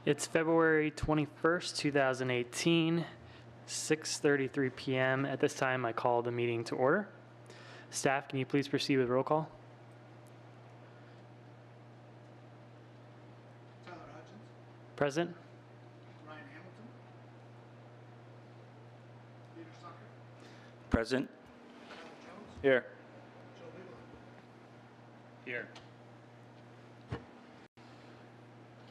It's February 21st, 2018, 6:33 p.m. At this time, I call the meeting to order. Staff, can you please proceed with roll call? Tyler Hutchins. Present. Ryan Hamilton. Peter Sucker. Present. Tyler Jones. Here. Joe Bigelow. Here.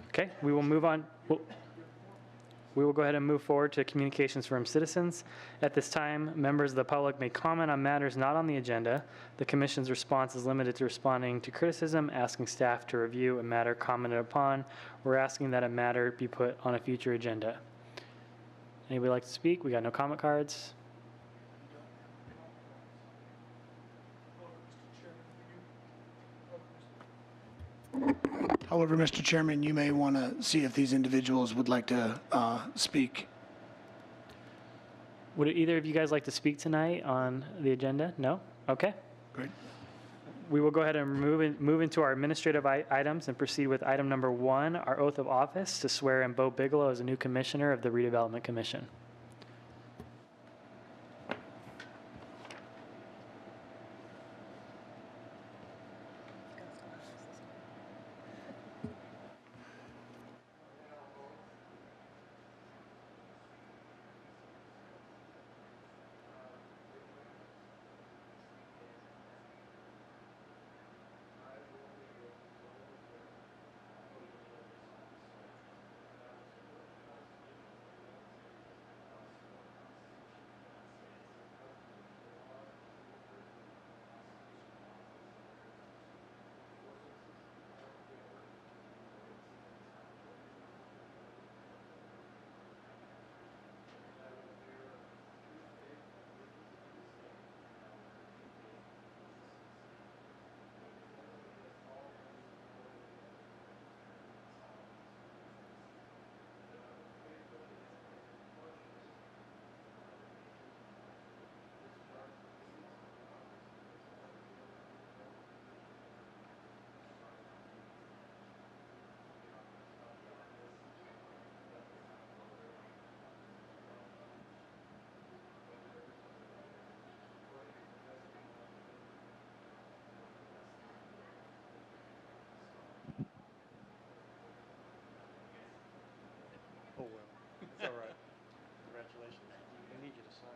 Okay, we will move on. We will go ahead and move forward to communications from citizens. At this time, members of the public may comment on matters not on the agenda. The Commission's response is limited to responding to criticism, asking staff to review a matter commented upon, or asking that a matter be put on a future agenda. Anybody like to speak? We got no comment cards. However, Mr. Chairman, you may want to see if these individuals would like to speak. Would either of you guys like to speak tonight on the agenda? No? Okay. Great. We will go ahead and move into our administrative items and proceed with item number 1, our oath of office to swear in Bo Bigelow as a new commissioner of the Redevelopment Commission. Oh, well, it's all right. Congratulations. I need you to sign.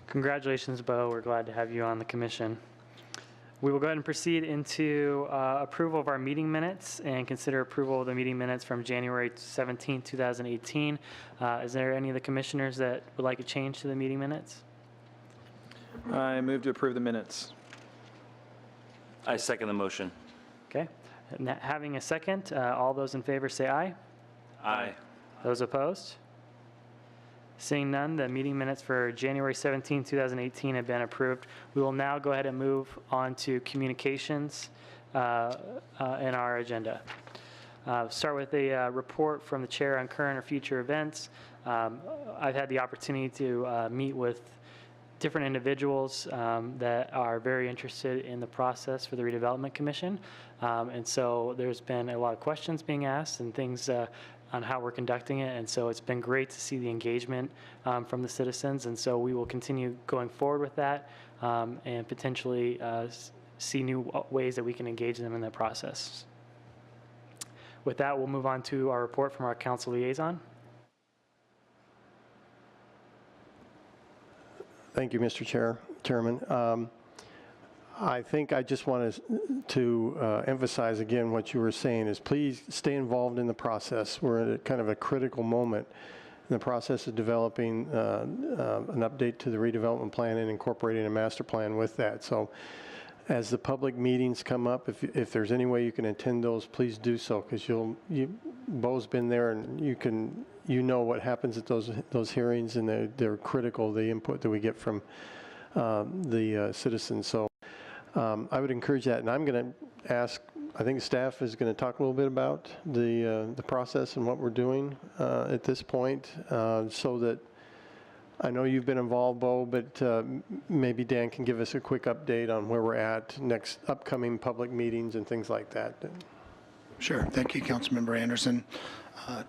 Congratulations, Bo. We're glad to have you on the commission. We will go ahead and proceed into approval of our meeting minutes and consider approval of the meeting minutes from January 17, 2018. Is there any of the commissioners that would like a change to the meeting minutes? I move to approve the minutes. I second the motion. Okay. And having a second, all those in favor say aye. Aye. Those opposed? Seeing none, the meeting minutes for January 17, 2018 have been approved. We will now go ahead and move on to communications in our agenda. Start with a report from the chair on current or future events. I've had the opportunity to meet with different individuals that are very interested in the process for the Redevelopment Commission. And so there's been a lot of questions being asked and things on how we're conducting it. And so it's been great to see the engagement from the citizens. And so we will continue going forward with that and potentially see new ways that we can engage them in the process. With that, we'll move on to our report from our council liaison. Thank you, Mr. Chairman. I think I just want to emphasize again what you were saying is please stay involved in the process. We're at a kind of a critical moment in the process of developing an update to the redevelopment plan and incorporating a master plan with that. So as the public meetings come up, if there's any way you can attend those, please do so, because Bo's been there and you know what happens at those hearings, and they're critical, the input that we get from the citizens. So I would encourage that, and I'm going to ask, I think staff is going to talk a little bit about the process and what we're doing at this point, so that I know you've been involved, Bo, but maybe Dan can give us a quick update on where we're at, next upcoming public meetings and things like that. Sure. Thank you, Councilmember Anderson.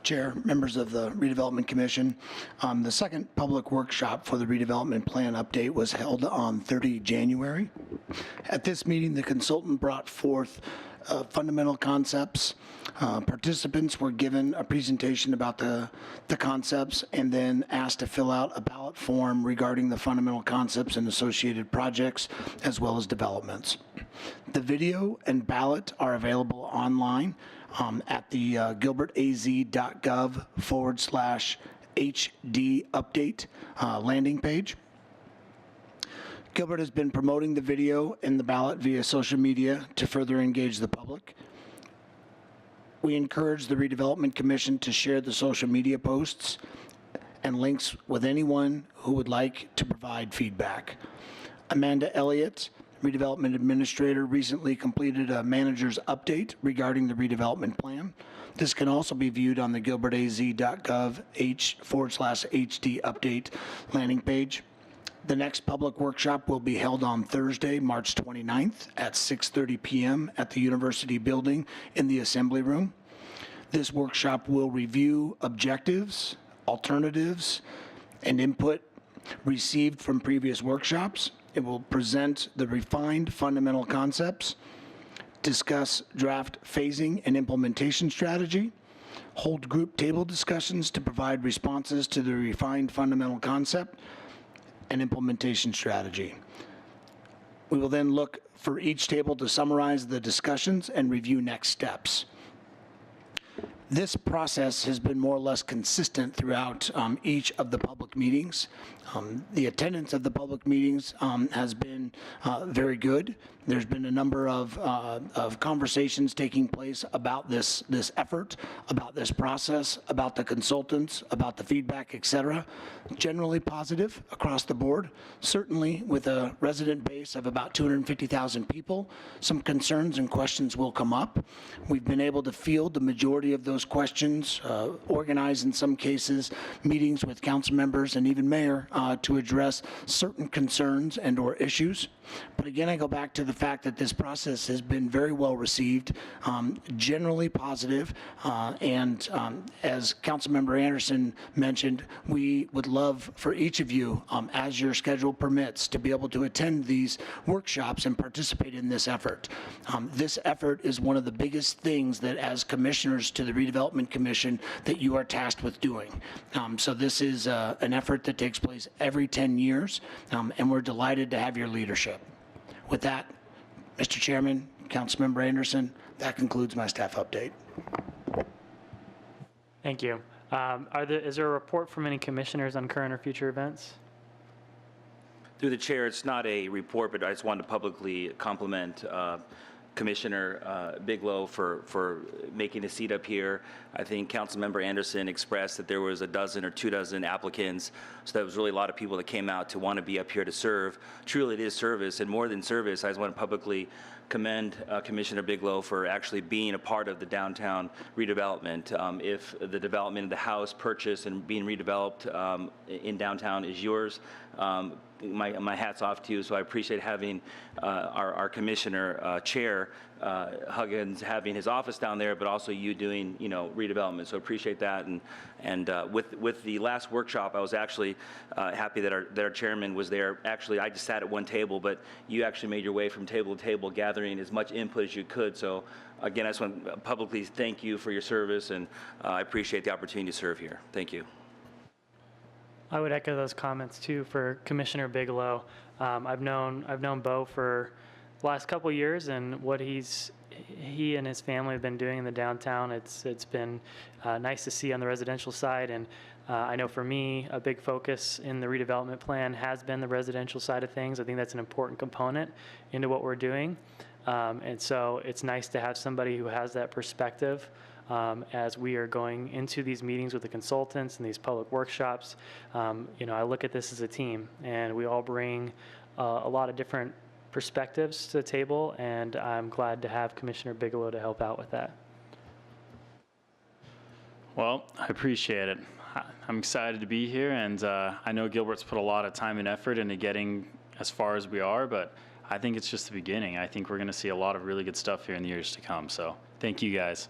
Chair, members of the Redevelopment Commission, the second public workshop for the redevelopment plan update was held on 30 January. At this meeting, the consultant brought forth fundamental concepts. Participants were given a presentation about the concepts and then asked to fill out a ballot form regarding the fundamental concepts and associated projects, as well as developments. The video and ballot are available online at the gilbertaz.gov/HD update landing page. Gilbert has been promoting the video and the ballot via social media to further engage the public. We encourage the Redevelopment Commission to share the social media posts and links with anyone who would like to provide feedback. Amanda Elliott, Redevelopment Administrator, recently completed a manager's update regarding the redevelopment plan. This can also be viewed on the gilbertaz.gov/HD update landing page. The next public workshop will be held on Thursday, March 29th at 6:30 p.m. at the University Building in the Assembly Room. This workshop will review objectives, alternatives, and input received from previous workshops. It will present the refined fundamental concepts, discuss draft phasing and implementation strategy, hold group table discussions to provide responses to the refined fundamental concept and implementation strategy. We will then look for each table to summarize the discussions and review next steps. This process has been more or less consistent throughout each of the public meetings. The attendance of the public meetings has been very good. There's been a number of conversations taking place about this effort, about this process, about the consultants, about the feedback, et cetera. Generally positive across the board. Certainly with a resident base of about 250,000 people, some concerns and questions will come up. We've been able to field the majority of those questions, organize in some cases meetings with council members and even mayor to address certain concerns and or issues. But again, I go back to the fact that this process has been very well received, generally positive, and as Councilmember Anderson mentioned, we would love for each of you, as your schedule permits, to be able to attend these workshops and participate in this effort. This effort is one of the biggest things that as commissioners to the Redevelopment Commission that you are tasked with doing. So this is an effort that takes place every 10 years, and we're delighted to have your leadership. With that, Mr. Chairman, Councilmember Anderson, that concludes my staff update. Thank you. Is there a report from any commissioners on current or future events? Through the chair, it's not a report, but I just wanted to publicly compliment Commissioner Bigelow for making a seat up here. I think Councilmember Anderson expressed that there was a dozen or 2 dozen applicants, so there was really a lot of people that came out to want to be up here to serve. Truly, it is service, and more than service, I just want to publicly commend Commissioner Bigelow for actually being a part of the downtown redevelopment. If the development of the house purchase and being redeveloped in downtown is yours, my hat's off to you. So I appreciate having our commissioner chair Huggins having his office down there, but also you doing redevelopment. So appreciate that. And with the last workshop, I was actually happy that our chairman was there. Actually, I just sat at one table, but you actually made your way from table to table, gathering as much input as you could. So again, I just want to publicly thank you for your service, and I appreciate the opportunity to serve here. Thank you. I would echo those comments too for Commissioner Bigelow. I've known Bo for the last couple of years, and what he and his family have been doing in the downtown. It's been nice to see on the residential side, and I know for me, a big focus in the redevelopment plan has been the residential side of things. I think that's an important component into what we're doing, and so it's nice to have somebody who has that perspective. As we are going into these meetings with the consultants and these public workshops, I look at this as a team, and we all bring a lot of different perspectives to the table, and I'm glad to have Commissioner Bigelow to help out with that. Well, I appreciate it. I'm excited to be here, and I know Gilbert's put a lot of time and effort into getting as far as we are, but I think it's just the beginning. I think we're going to see a lot of really good stuff here in the years to come, so thank you guys.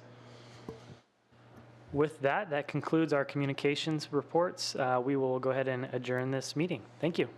With that concludes our communications reports. We will go ahead and adjourn this meeting. Thank you.